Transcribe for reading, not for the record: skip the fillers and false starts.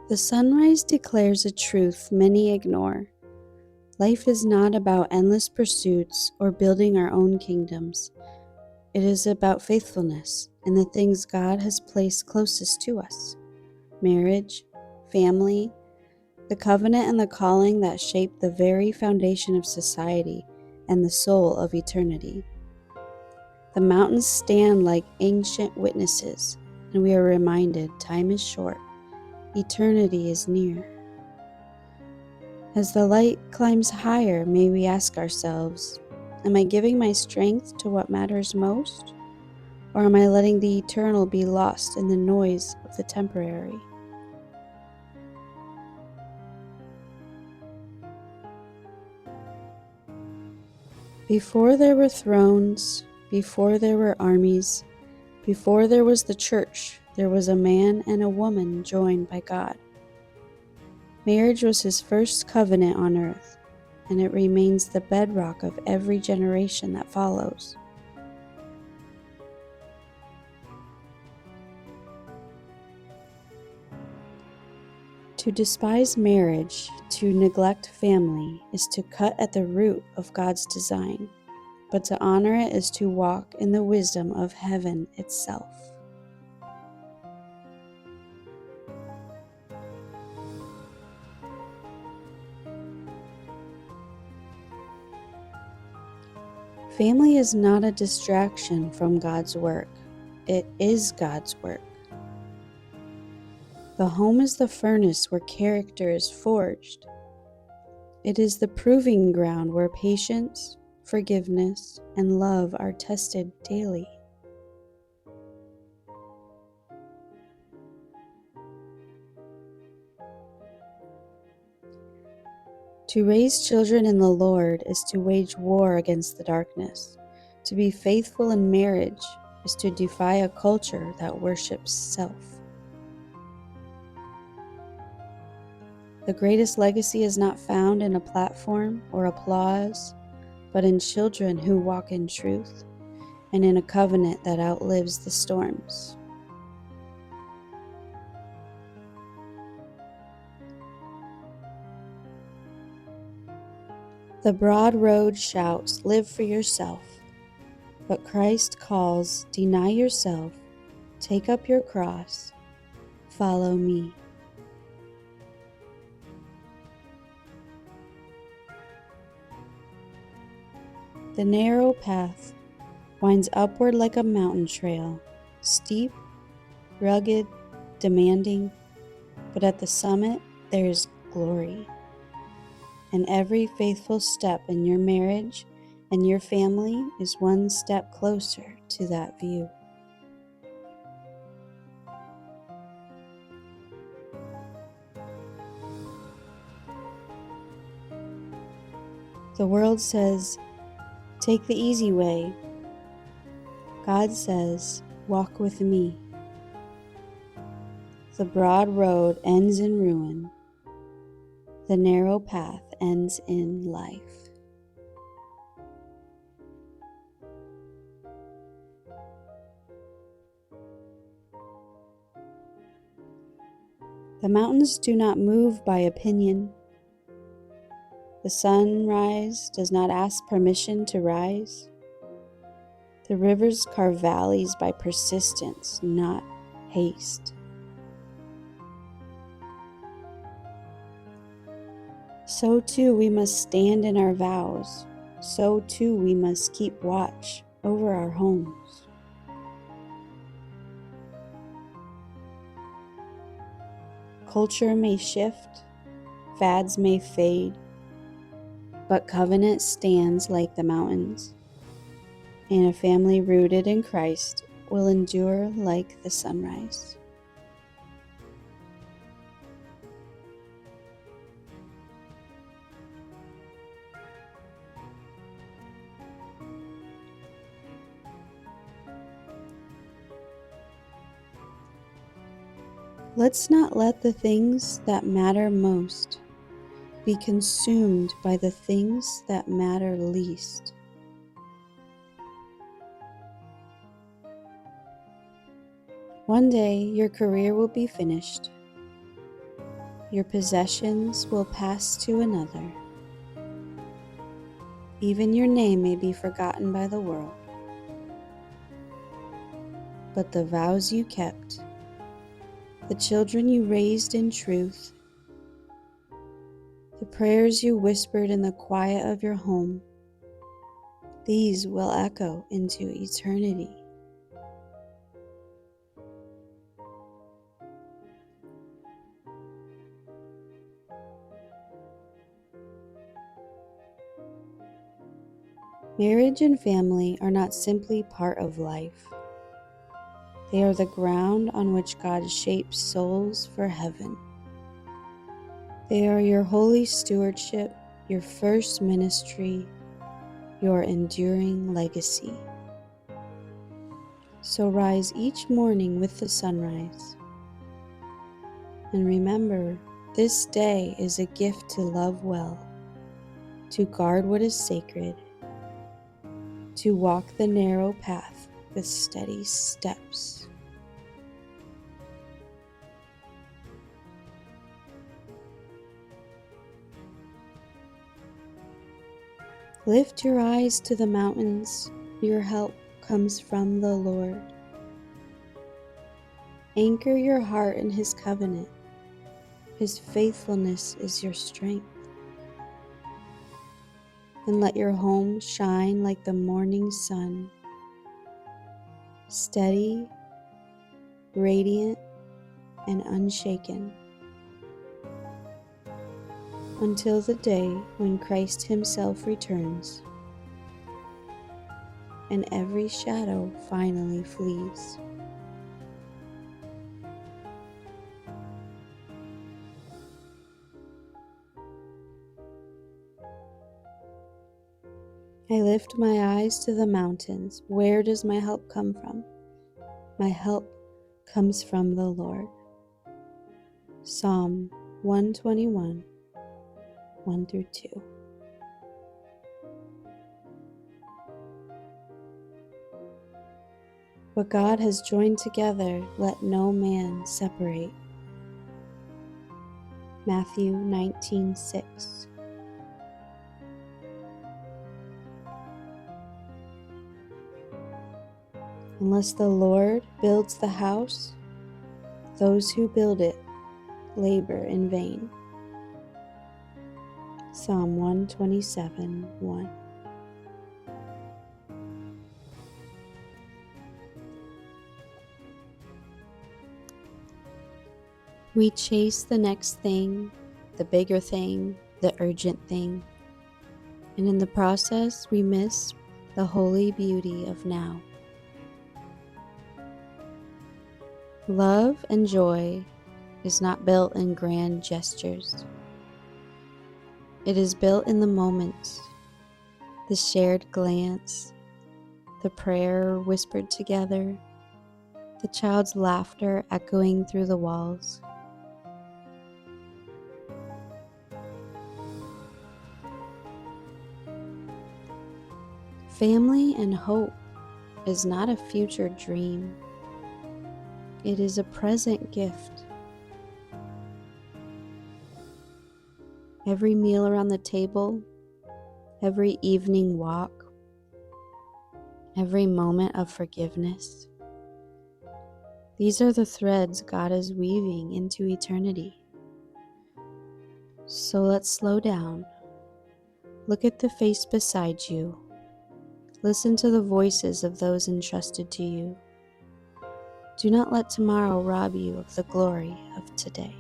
The sunrise declares a truth many ignore. Life is not about endless pursuits or building our own kingdoms. It is about faithfulness in the things God has placed closest to us: marriage, family, the covenant and the calling that shape the very foundation of society and the soul of eternity. The mountains stand like ancient witnesses, and we are reminded time is short, eternity is near. As the light climbs higher, may we ask ourselves, am I giving my strength to what matters most? Or am I letting the eternal be lost in the noise of the temporary? Before there were thrones, before there were armies, before there was the church, there was a man and a woman joined by God. Marriage was his first covenant on earth, and it remains the bedrock of every generation that follows. To despise marriage, to neglect family, is to cut at the root of God's design, but to honor it is to walk in the wisdom of heaven itself. Family is not a distraction from God's work. It is God's work. The home is the furnace where character is forged. It is the proving ground where patience, forgiveness, and love are tested daily. To raise children in the Lord is to wage war against the darkness. To be faithful in marriage is to defy a culture that worships self. The greatest legacy is not found in a platform or applause, but in children who walk in truth and in a covenant that outlives the storms. The broad road shouts, "Live for yourself," but Christ calls, "Deny yourself, take up your cross, follow me." The narrow path winds upward like a mountain trail, steep, rugged, demanding, but at the summit there is glory. And every faithful step in your marriage and your family is one step closer to that view. The world says, take the easy way. God says, walk with me. The broad road ends in ruin. The narrow path ends in life. The mountains do not move by opinion. The sunrise does not ask permission to rise. The rivers carve valleys by persistence, not haste. So too we must stand in our vows. So too we must keep watch over our homes. Culture may shift, fads may fade, but covenant stands like the mountains, and a family rooted in Christ will endure like the sunrise. Let's not let the things that matter most be consumed by the things that matter least. One day your career will be finished. Your possessions will pass to another. Even your name may be forgotten by the world. But the vows you kept, the children you raised in truth, the prayers you whispered in the quiet of your home, these will echo into eternity. Marriage and family are not simply part of life. They are the ground on which God shapes souls for heaven. They are your holy stewardship, your first ministry, your enduring legacy. So rise each morning with the sunrise. And remember, this day is a gift to love well, to guard what is sacred, to walk the narrow path with steady steps. Lift your eyes to the mountains, your help comes from the Lord. Anchor your heart in His covenant, His faithfulness is your strength. And let your home shine like the morning sun, steady, radiant, and unshaken, until the day when Christ Himself returns and every shadow finally flees. I lift my eyes to the mountains. Where does my help come from? My help comes from the Lord. Psalm 121, 1-2. What God has joined together, let no man separate. Matthew 19:6. Unless the Lord builds the house, those who build it labor in vain. Psalm 127:1. We chase the next thing, the bigger thing, the urgent thing, and in the process we miss the holy beauty of now. Love and joy is not built in grand gestures. It is built in the moments, the shared glance, the prayer whispered together, the child's laughter echoing through the walls. Family and hope is not a future dream. It is a present gift. Every meal around the table, every evening walk, every moment of forgiveness. These are the threads God is weaving into eternity. So let's slow down. Look at the face beside you. Listen to the voices of those entrusted to you. Do not let tomorrow rob you of the glory of today.